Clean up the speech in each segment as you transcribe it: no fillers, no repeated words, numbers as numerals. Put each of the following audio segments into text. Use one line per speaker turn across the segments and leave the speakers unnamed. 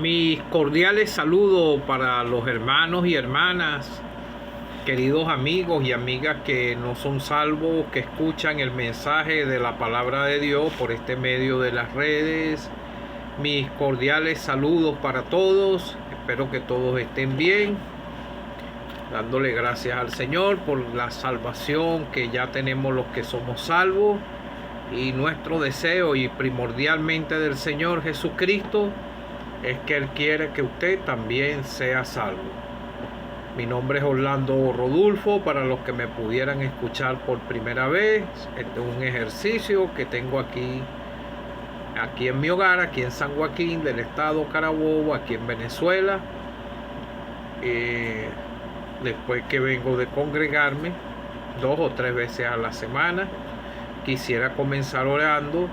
Mis cordiales saludos para los hermanos y hermanas, queridos amigos y amigas que no son salvos, que escuchan el mensaje de la palabra de Dios por este medio de las redes. Mis cordiales saludos para todos. Espero que todos estén bien, dándole gracias al Señor por la salvación que ya tenemos los que somos salvos, y nuestro deseo y primordialmente del Señor Jesucristo es que Él quiere que usted también sea salvo. Mi nombre es Orlando Rodulfo, para los que me pudieran escuchar por primera vez. Este es un ejercicio que tengo aquí en mi hogar, aquí en San Joaquín del estado Carabobo, aquí en Venezuela. Después que vengo de congregarme 2 o 3 veces a la semana, quisiera comenzar orando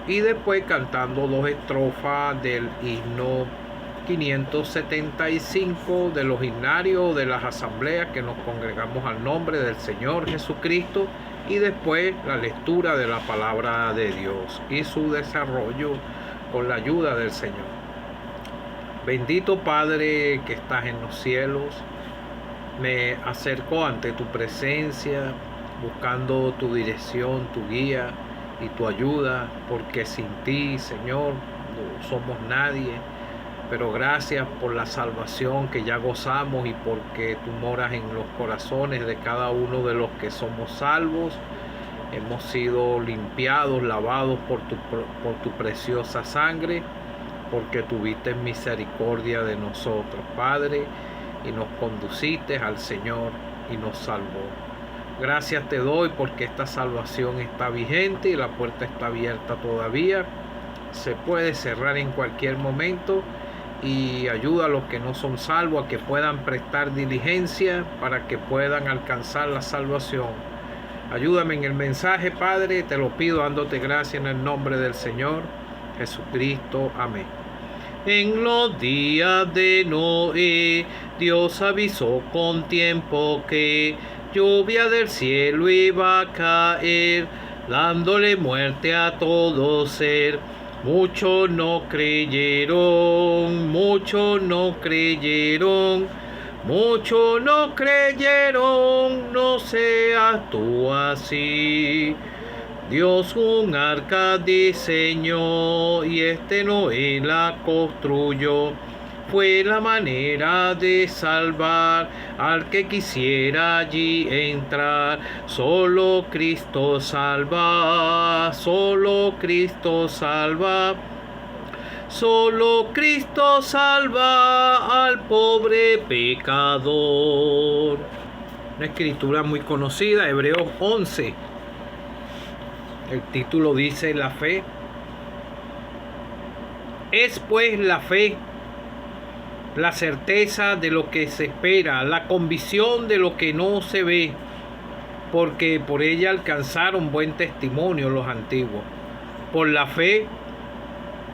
y después cantando 2 estrofas del himno 575 de los himnarios de las asambleas que nos congregamos al nombre del Señor Jesucristo, y después la lectura de la palabra de Dios y su desarrollo con la ayuda del Señor. Bendito Padre que estás en los cielos, me acerco ante tu presencia buscando tu dirección, tu guía y tu ayuda, porque sin ti, Señor, no somos nadie. Pero gracias por la salvación que ya gozamos y porque tú moras en los corazones de cada uno de los que somos salvos. Hemos sido limpiados, lavados por tu preciosa sangre, porque tuviste misericordia de nosotros, Padre, y nos conduciste al Señor y nos salvó. Gracias te doy porque esta salvación está vigente y la puerta está abierta todavía. Se puede cerrar en cualquier momento, y ayuda a los que no son salvos a que puedan prestar diligencia para que puedan alcanzar la salvación. Ayúdame en el mensaje, Padre, te lo pido dándote gracias en el nombre del Señor Jesucristo. Amén. En los días de Noé, Dios avisó con tiempo que lluvia del cielo iba a caer, dándole muerte a todo ser. Muchos no creyeron, no seas tú así. Dios un arca diseñó y Noé la construyó. Fue la manera de salvar al que quisiera allí entrar. Solo Cristo salva, solo Cristo salva. Solo Cristo salva al pobre pecador. Una escritura muy conocida, Hebreos 11. El título dice: la fe. Es pues la fe la certeza de lo que se espera, la convicción de lo que no se ve, porque por ella alcanzaron buen testimonio los antiguos. Por la fe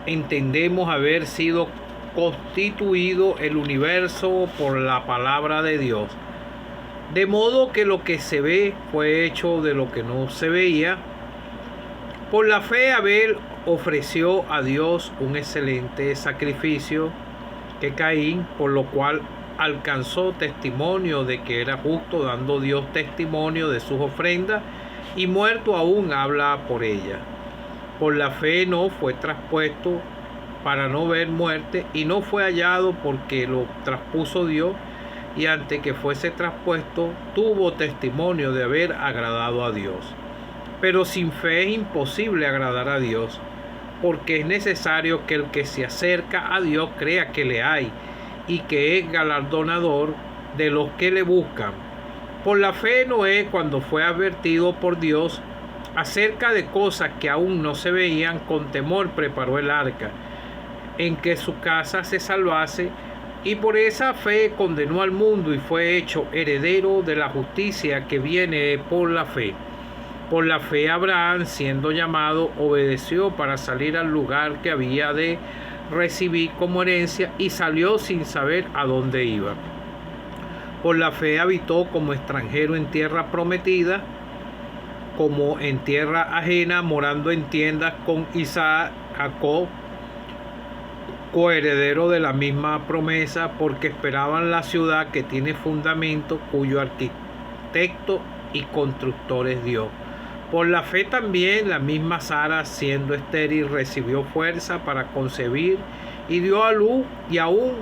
entendemos haber sido constituido el universo por la palabra de Dios, de modo que lo que se ve fue hecho de lo que no se veía. Por la fe Abel ofreció a Dios un excelente sacrificio que Caín, por lo cual alcanzó testimonio de que era justo, dando Dios testimonio de sus ofrendas, y muerto aún habla por ella. Por la fe no fue traspuesto para no ver muerte, y no fue hallado porque lo traspuso Dios, y antes que fuese traspuesto tuvo testimonio de haber agradado a Dios. Pero sin fe es imposible agradar a Dios, porque es necesario que el que se acerca a Dios crea que le hay y que es galardonador de los que le buscan. Por la fe Noé, cuando fue advertido por Dios acerca de cosas que aún no se veían, con temor preparó el arca, en que su casa se salvase, y por esa fe condenó al mundo y fue hecho heredero de la justicia que viene por la fe. Por la fe Abraham, siendo llamado, obedeció para salir al lugar que había de recibir como herencia, y salió sin saber a dónde iba. Por la fe habitó como extranjero en tierra prometida, como en tierra ajena, morando en tiendas con Isaac, Jacob, coheredero de la misma promesa, porque esperaban la ciudad que tiene fundamento, cuyo arquitecto y constructor es Dios. Por la fe también la misma Sara, siendo estéril, recibió fuerza para concebir y dio a luz, y aún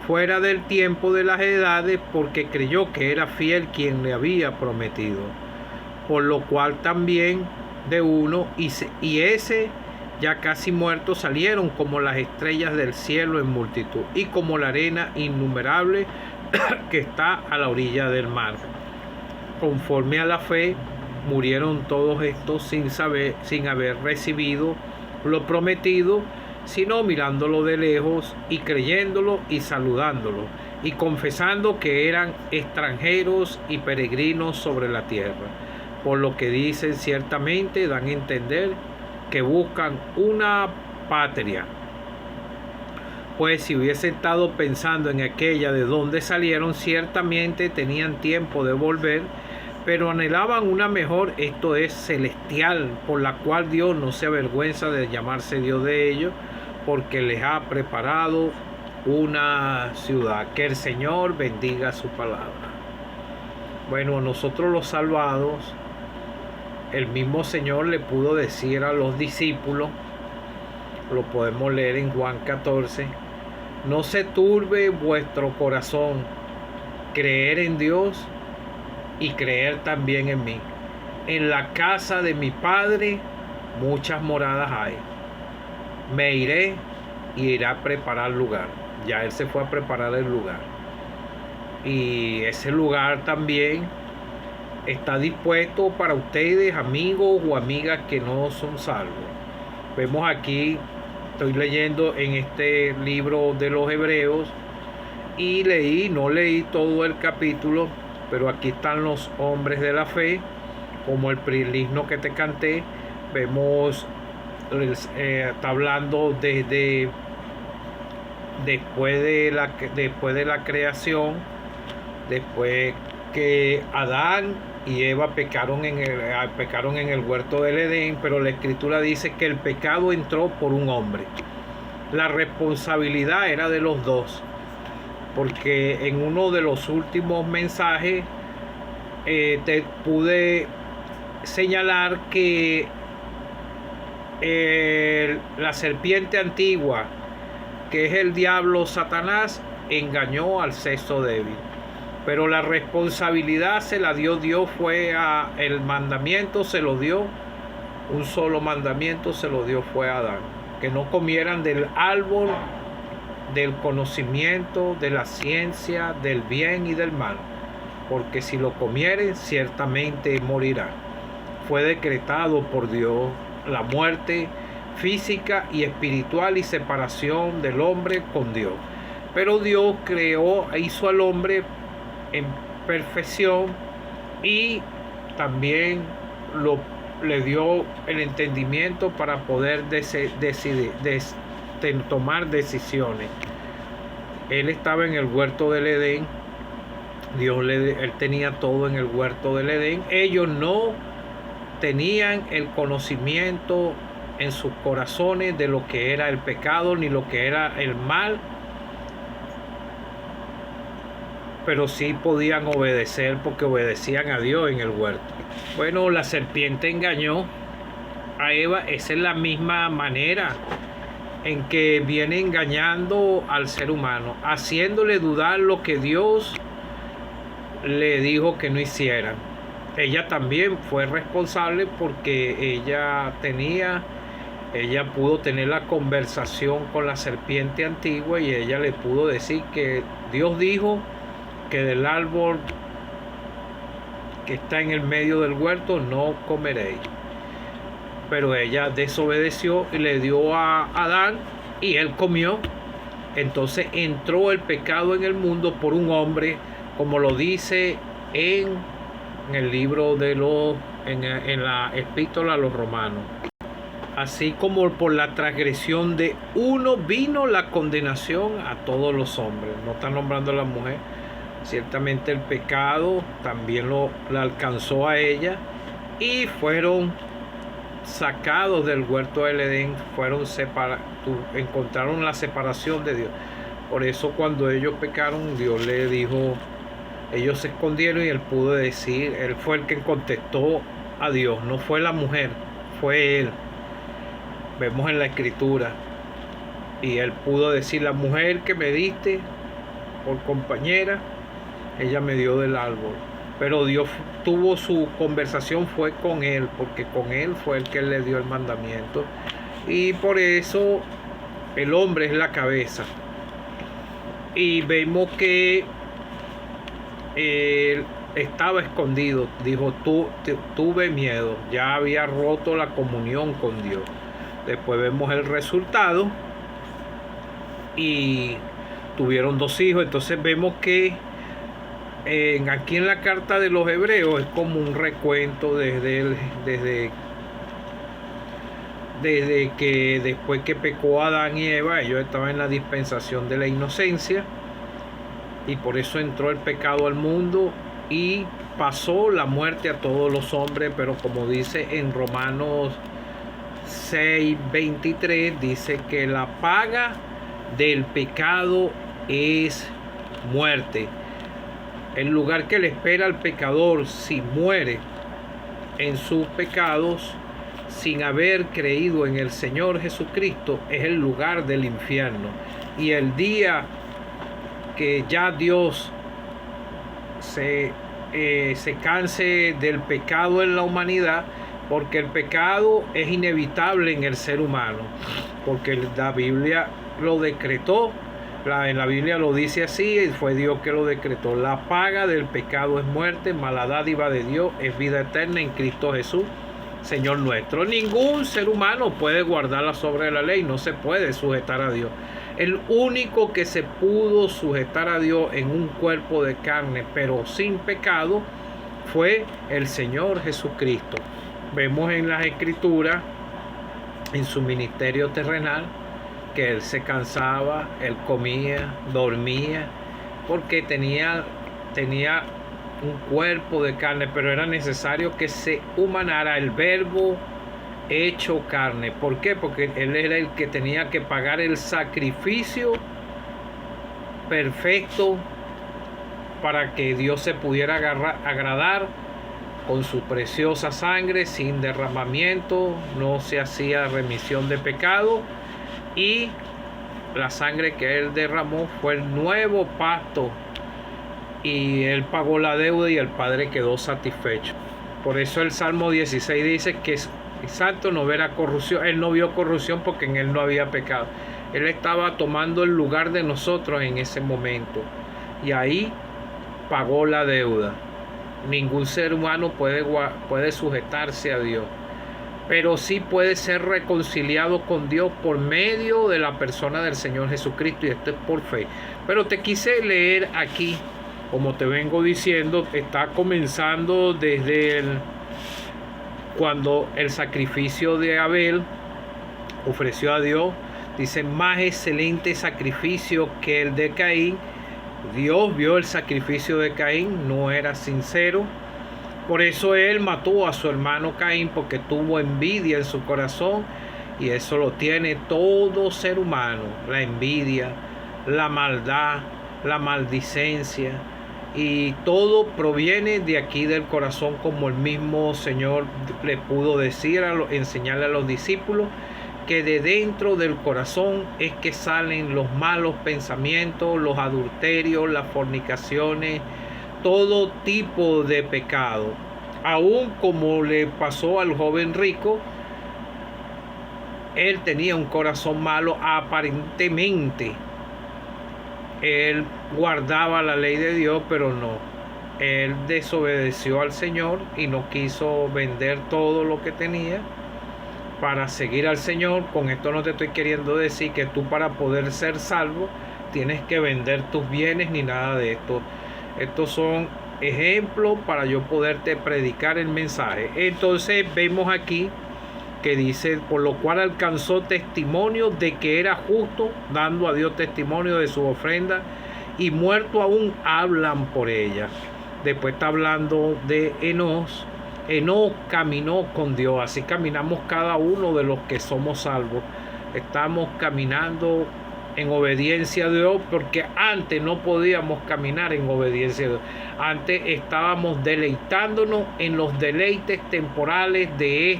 fuera del tiempo de las edades, porque creyó que era fiel quien le había prometido. Por lo cual también de uno y ese ya casi muerto salieron como las estrellas del cielo en multitud, y como la arena innumerable que está a la orilla del mar. Conforme a la fe murieron todos estos sin haber recibido lo prometido, sino mirándolo de lejos y creyéndolo y saludándolo, y confesando que eran extranjeros y peregrinos sobre la tierra. Por lo que dicen, ciertamente dan a entender que buscan una patria. Pues si hubiese estado pensando en aquella de donde salieron, ciertamente tenían tiempo de volver, pero anhelaban una mejor, esto es celestial, por la cual Dios no se avergüenza de llamarse Dios de ellos, porque les ha preparado una ciudad. Que el Señor bendiga su palabra. Bueno, nosotros los salvados, el mismo Señor le pudo decir a los discípulos, lo podemos leer en Juan 14, no se turbe vuestro corazón, creer en Dios y creer también en mí. En la casa de mi Padre muchas moradas hay. Me iré y iré a preparar lugar. Ya Él se fue a preparar el lugar. Y ese lugar también está dispuesto para ustedes, amigos o amigas que no son salvos. Vemos aquí, estoy leyendo en este libro de los Hebreos y no leí todo el capítulo, pero aquí están los hombres de la fe, como el himno que te canté. Vemos, está hablando desde después de la creación, después que Adán y Eva pecaron en el huerto del Edén, pero la Escritura dice que el pecado entró por un hombre. La responsabilidad era de los dos, porque en uno de los últimos mensajes te pude señalar que la serpiente antigua, que es el diablo Satanás, engañó al sexo débil. Pero la responsabilidad se la dio Dios, el mandamiento se lo dio, un solo mandamiento se lo dio, fue a Adán, que no comieran del árbol del conocimiento, de la ciencia, del bien y del mal, porque si lo comieren ciertamente morirán. Fue decretado por Dios la muerte física y espiritual y separación del hombre con Dios. Pero Dios hizo al hombre en perfección y también le dio el entendimiento para poder tomar decisiones. Él estaba en el huerto del Edén, él tenía todo en el huerto del Edén. Ellos no tenían el conocimiento en sus corazones de lo que era el pecado ni lo que era el mal, pero sí podían obedecer porque obedecían a Dios en el huerto. Bueno, la serpiente engañó a Eva. Esa es la misma manera en que viene engañando al ser humano, haciéndole dudar lo que Dios le dijo que no hiciera. Ella también fue responsable porque ella pudo tener la conversación con la serpiente antigua y ella le pudo decir que Dios dijo que del árbol que está en el medio del huerto no comeréis. Pero ella desobedeció y le dio a Adán y él comió. Entonces entró el pecado en el mundo por un hombre, como lo dice en el libro en la epístola a los Romanos. Así como por la transgresión de uno vino la condenación a todos los hombres. No está nombrando a la mujer. Ciertamente el pecado también la alcanzó a ella y fueron sacados del huerto del Edén, encontraron la separación de Dios. Por eso cuando ellos pecaron, Dios le dijo, ellos se escondieron y él pudo decir, él fue el que contestó a Dios, no fue la mujer, fue él. Vemos en la escritura. Y él pudo decir, la mujer que me diste por compañera, ella me dio del árbol. Pero Dios tuvo su conversación, fue con él, porque con él fue el que le dio el mandamiento. Y por eso el hombre es la cabeza. Y vemos que él estaba escondido, dijo, tuve miedo, ya había roto la comunión con Dios. Después vemos el resultado y tuvieron 2 hijos. Entonces vemos que aquí en la carta de los Hebreos es como un recuento desde que después que pecó Adán y Eva, ellos estaban en la dispensación de la inocencia y por eso entró el pecado al mundo y pasó la muerte a todos los hombres. Pero como dice en Romanos 6:23, dice que la paga del pecado es muerte. El lugar que le espera al pecador si muere en sus pecados sin haber creído en el Señor Jesucristo es el lugar del infierno. Y el día que ya Dios se canse del pecado en la humanidad, porque el pecado es inevitable en el ser humano, porque la Biblia lo decretó, en la Biblia lo dice así, fue Dios que lo decretó. La paga del pecado es muerte, mas la dádiva de Dios es vida eterna en Cristo Jesús, Señor nuestro. Ningún ser humano puede guardarla sobre la ley, no se puede sujetar a Dios. El único que se pudo sujetar a Dios en un cuerpo de carne, pero sin pecado, fue el Señor Jesucristo. Vemos en las Escrituras, en su ministerio terrenal, que él se cansaba, él comía, dormía, porque tenía un cuerpo de carne, pero era necesario que se humanara el verbo hecho carne. ¿Por qué? Porque él era el que tenía que pagar el sacrificio perfecto para que Dios se pudiera agradar con su preciosa sangre, sin derramamiento, no se hacía remisión de pecado, y la sangre que él derramó fue el nuevo pacto, y él pagó la deuda y el Padre quedó satisfecho. Por eso el Salmo 16 dice que el santo no verá corrupción. Él no vio corrupción porque en él no había pecado. Él estaba tomando el lugar de nosotros en ese momento, y ahí pagó la deuda. Ningún ser humano puede sujetarse a Dios, pero sí puede ser reconciliado con Dios por medio de la persona del Señor Jesucristo, y esto es por fe. Pero te quise leer aquí, como te vengo diciendo, está comenzando desde cuando el sacrificio de Abel ofreció a Dios, dice, más excelente sacrificio que el de Caín. Dios vio el sacrificio de Caín, no era sincero. Por eso él mató a su hermano Caín, porque tuvo envidia en su corazón, y eso lo tiene todo ser humano: la envidia, la maldad, la maldicencia, y todo proviene de aquí del corazón, como el mismo Señor le pudo decir, enseñarle a los discípulos, que de dentro del corazón es que salen los malos pensamientos, los adulterios, las fornicaciones, todo tipo de pecado. Aún como le pasó al joven rico, él tenía un corazón malo aparentemente. Él guardaba la ley de Dios, pero no. Él desobedeció al Señor y no quiso vender todo lo que tenía para seguir al Señor. Con esto no te estoy queriendo decir que tú, para poder ser salvo, tienes que vender tus bienes ni nada de esto. Estos son ejemplos para yo poderte predicar el mensaje. Entonces vemos aquí que dice, por lo cual alcanzó testimonio de que era justo, dando a Dios testimonio de su ofrenda, y muerto aún hablan por ella. Después está hablando de Enós. Enoc caminó con Dios. Así caminamos cada uno de los que somos salvos. Estamos caminando en obediencia a Dios, porque antes no podíamos caminar en obediencia a Dios. Antes estábamos deleitándonos en los deleites temporales de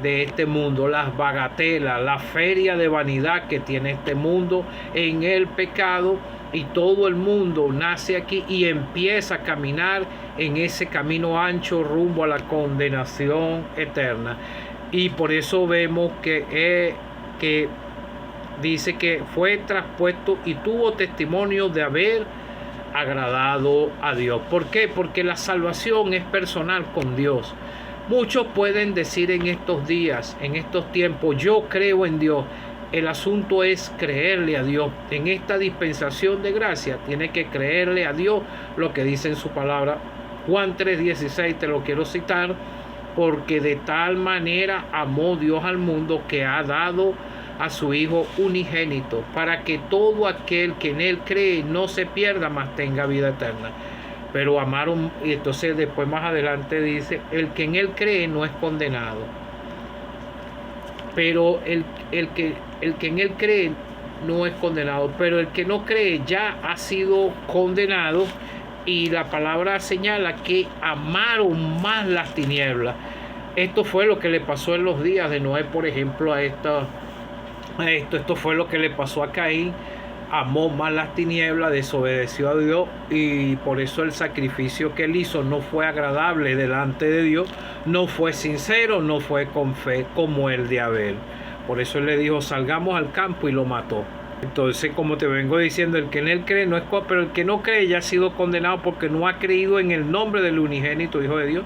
este mundo, las bagatelas, la feria de vanidad que tiene este mundo en el pecado, y todo el mundo nace aquí y empieza a caminar en ese camino ancho rumbo a la condenación eterna. Y por eso vemos que dice que fue traspuesto y tuvo testimonio de haber agradado a Dios. ¿Por qué? Porque la salvación es personal con Dios. Muchos pueden decir en estos días, en estos tiempos, yo creo en Dios. El asunto es creerle a Dios. En esta dispensación de gracia tiene que creerle a Dios lo que dice en su palabra. Juan 3:16, te lo quiero citar: porque de tal manera amó Dios al mundo que ha dado a su Hijo unigénito, para que todo aquel que en Él cree no se pierda, mas tenga vida eterna. Pero amaron, y entonces después más adelante dice, el que en Él cree no es condenado. Pero el que en Él cree no es condenado, pero el que no cree ya ha sido condenado. Y la palabra señala que amaron más las tinieblas. Esto fue lo que le pasó en los días de Noé, por ejemplo, esto fue lo que le pasó a Caín. Amó más las tinieblas, desobedeció a Dios, y por eso el sacrificio que él hizo no fue agradable delante de Dios, no fue sincero, no fue con fe como el de Abel. Por eso él le dijo, salgamos al campo, y lo mató. Entonces, como te vengo diciendo, el que en él cree no es, pero el que no cree ya ha sido condenado, porque no ha creído en el nombre del unigénito Hijo de Dios.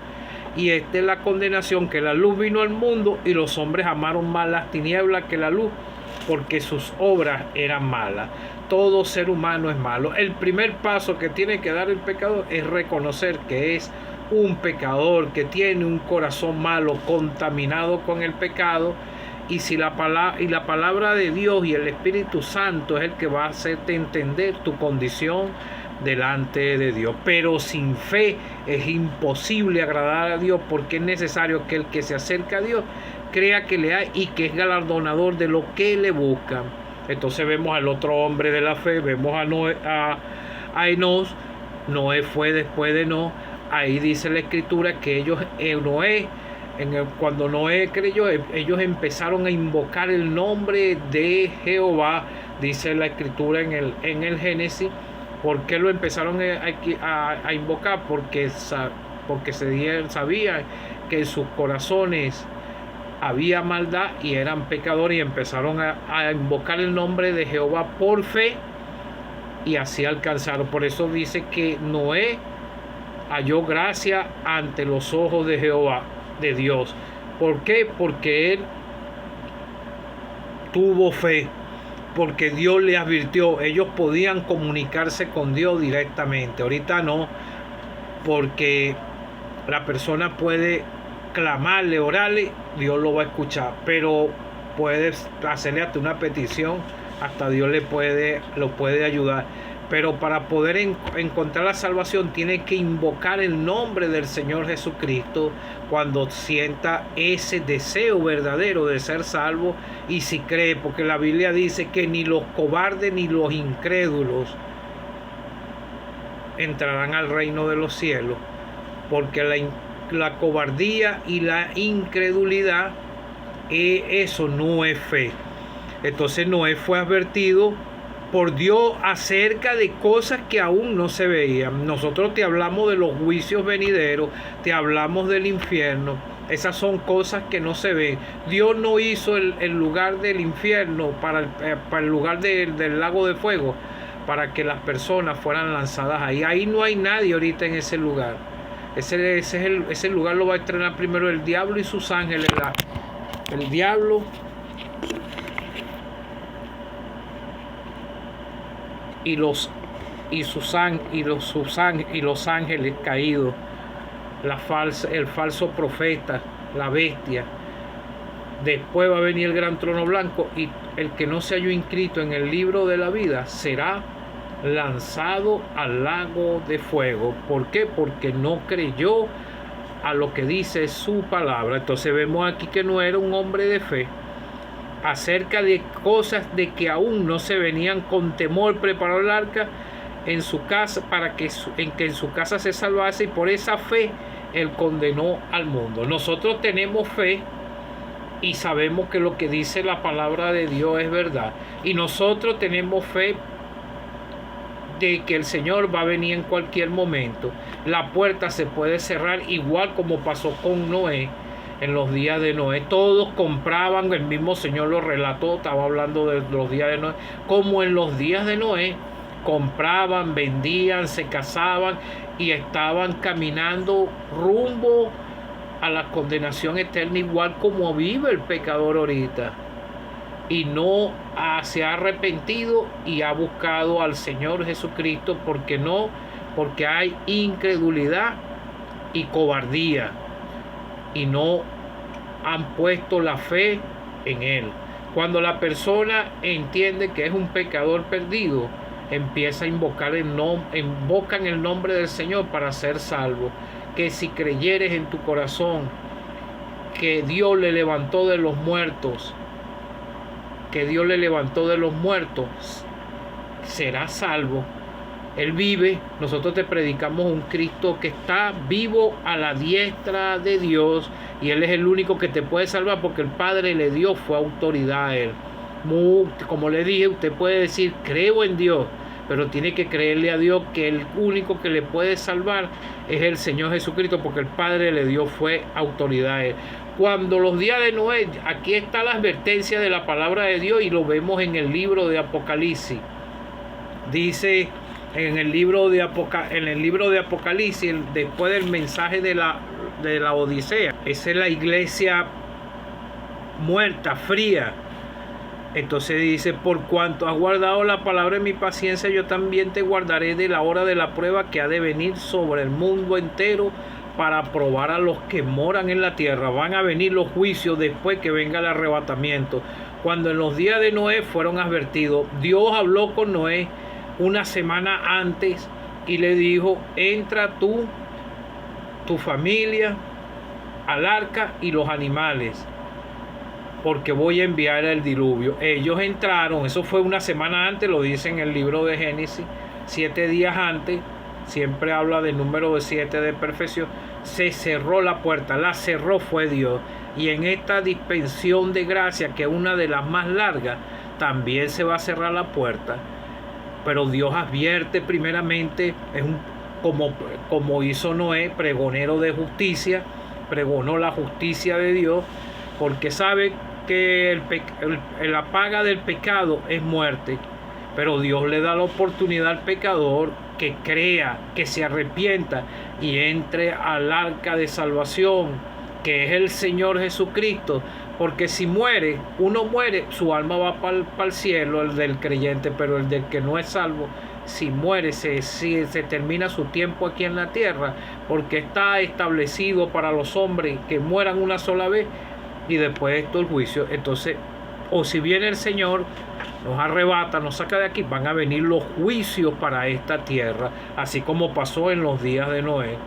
Y esta es la condenación, que la luz vino al mundo y los hombres amaron más las tinieblas que la luz, porque sus obras eran malas. Todo ser humano es malo. El primer paso que tiene que dar el pecador es reconocer que es un pecador, que tiene un corazón malo, contaminado con el pecado. Y si la palabra de Dios y el Espíritu Santo es el que va a hacerte entender tu condición delante de Dios. Pero sin fe es imposible agradar a Dios, porque es necesario que el que se acerca a Dios crea que le hay y que es galardonador de lo que le buscan. Entonces vemos al otro hombre de la fe, vemos a Enoc. Noé fue después de Enoc. Ahí dice la Escritura que cuando Noé creyó, ellos empezaron a invocar el nombre de Jehová. Dice la Escritura en el Génesis. ¿Por qué lo empezaron a invocar? Porque sabían que en sus corazones había maldad y eran pecadores, y empezaron a invocar el nombre de Jehová por fe, y así alcanzaron. Por eso dice que Noé halló gracia ante los ojos de Jehová, de Dios. ¿Por qué? Porque él tuvo fe, porque Dios le advirtió. Ellos podían comunicarse con Dios directamente. Ahorita no, porque la persona puede clamarle, orarle, Dios lo va a escuchar, pero puedes hacerle hasta una petición, hasta Dios lo puede ayudar. Pero para poder encontrar la salvación, tiene que invocar el nombre del Señor Jesucristo cuando sienta ese deseo verdadero de ser salvo, y si cree, porque la Biblia dice que ni los cobardes ni los incrédulos entrarán al reino de los cielos, porque la cobardía y la incredulidad, eso no es fe. Entonces Noé fue advertido por Dios acerca de cosas que aún no se veían. Nosotros te hablamos de los juicios venideros, te hablamos del infierno. Esas son cosas que no se ven. Dios no hizo el lugar del infierno para el lugar del lago de fuego, para que las personas fueran lanzadas ahí. Ahí no hay nadie ahorita en ese lugar. Ese lugar lo va a estrenar primero el diablo y sus ángeles. El diablo y los ángeles caídos, el falso profeta, la bestia. Después va a venir el gran trono blanco, y el que no se halló inscrito en el libro de la vida será lanzado al lago de fuego. ¿Por qué? Porque no creyó a lo que dice su palabra. Entonces vemos aquí que no era un hombre de fe, acerca de cosas de que aún no se venían. Con temor preparó el arca en su casa, para que en su casa se salvase, y por esa fe él condenó al mundo. Nosotros tenemos fe y sabemos que lo que dice la palabra de Dios es verdad, y nosotros tenemos fe de que el Señor va a venir en cualquier momento. La puerta se puede cerrar, igual como pasó con Noé. En los días de Noé todos compraban, el mismo Señor lo relató, estaba hablando de los días de Noé, como en los días de Noé compraban, vendían, se casaban y estaban caminando rumbo a la condenación eterna, igual como vive el pecador ahorita, y no se ha arrepentido y ha buscado al Señor Jesucristo, porque hay incredulidad y cobardía, y no han puesto la fe en Él. Cuando la persona entiende que es un pecador perdido, empieza a invocan el nombre del Señor para ser salvo. Que si creyeres en tu corazón que Dios le levantó de los muertos, serás salvo. Él vive. Nosotros te predicamos un Cristo que está vivo a la diestra de Dios, y Él es el único que te puede salvar, porque el Padre le dio fue autoridad a Él. Como le dije, usted puede decir creo en Dios, pero tiene que creerle a Dios que el único que le puede salvar es el Señor Jesucristo, porque el Padre le dio fue autoridad a Él. Cuando los días de Noé, aquí está la advertencia de la palabra de Dios, y lo vemos en el libro de Apocalipsis. Dice en el libro de Apocalipsis, después del mensaje de la Odisea, esa es la iglesia muerta, fría. Entonces dice: por cuanto has guardado la palabra de mi paciencia, yo también te guardaré de la hora de la prueba que ha de venir sobre el mundo entero, para probar a los que moran en la tierra. Van a venir los juicios después que venga el arrebatamiento. Cuando en los días de Noé fueron advertidos, Dios habló con Noé una semana antes y le dijo: entra tú, tu familia, al arca y los animales, porque voy a enviar el diluvio. Ellos entraron, eso fue una semana antes, lo dice en el libro de Génesis, 7 días antes, siempre habla del número de 7 de perfección. Se cerró la puerta, la cerró fue Dios. Y en esta dispensación de gracia, que es una de las más largas, también se va a cerrar la puerta. Pero Dios advierte primeramente, como hizo Noé, pregonero de justicia, pregonó la justicia de Dios, porque sabe que la paga del pecado es muerte. Pero Dios le da la oportunidad al pecador que crea, que se arrepienta y entre al arca de salvación, que es el Señor Jesucristo. Porque si uno muere, su alma va para el cielo, el del creyente, pero el del que no es salvo, si muere, se termina su tiempo aquí en la tierra, porque está establecido para los hombres que mueran una sola vez, y después de esto el juicio. Entonces, o si viene el Señor, nos arrebata, nos saca de aquí, van a venir los juicios para esta tierra, así como pasó en los días de Noé.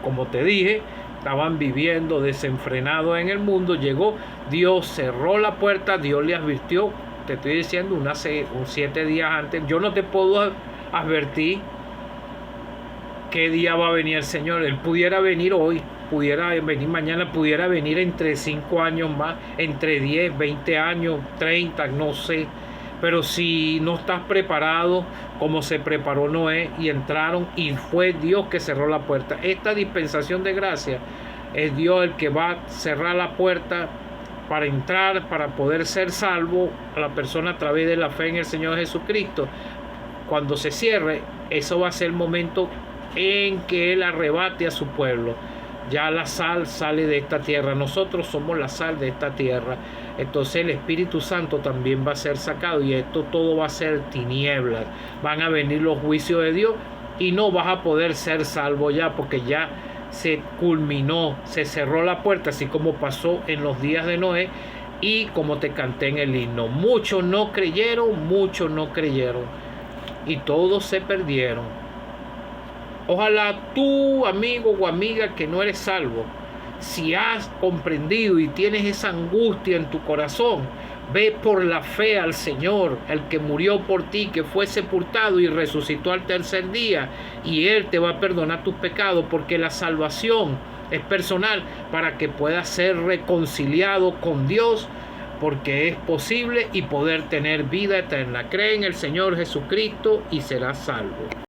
Como te dije, estaban viviendo desenfrenados en el mundo, llegó Dios, cerró la puerta, Dios le advirtió, te estoy diciendo, 7 días antes. Yo no te puedo advertir qué día va a venir el Señor. Él pudiera venir hoy, pudiera venir mañana, pudiera venir entre 5 años más, entre 10, 20 años, 30, no sé. Pero si no estás preparado como se preparó Noé, y entraron, y fue Dios que cerró la puerta. Esta dispensación de gracia es Dios el que va a cerrar la puerta para entrar, para poder ser salvo a la persona a través de la fe en el Señor Jesucristo. Cuando se cierre, eso va a ser el momento en que Él arrebate a su pueblo. Ya la sal sale de esta tierra. Nosotros somos la sal de esta tierra. Entonces el Espíritu Santo también va a ser sacado, y esto todo va a ser tinieblas. Van a venir los juicios de Dios y no vas a poder ser salvo ya, porque ya se culminó, se cerró la puerta, así como pasó en los días de Noé, y como te canté en el himno. Muchos no creyeron, y todos se perdieron. Ojalá tú, amigo o amiga que no eres salvo, si has comprendido y tienes esa angustia en tu corazón, ve por la fe al Señor, el que murió por ti, que fue sepultado y resucitó al tercer día, y Él te va a perdonar tus pecados, porque la salvación es personal para que puedas ser reconciliado con Dios, porque es posible y poder tener vida eterna. Cree en el Señor Jesucristo y serás salvo.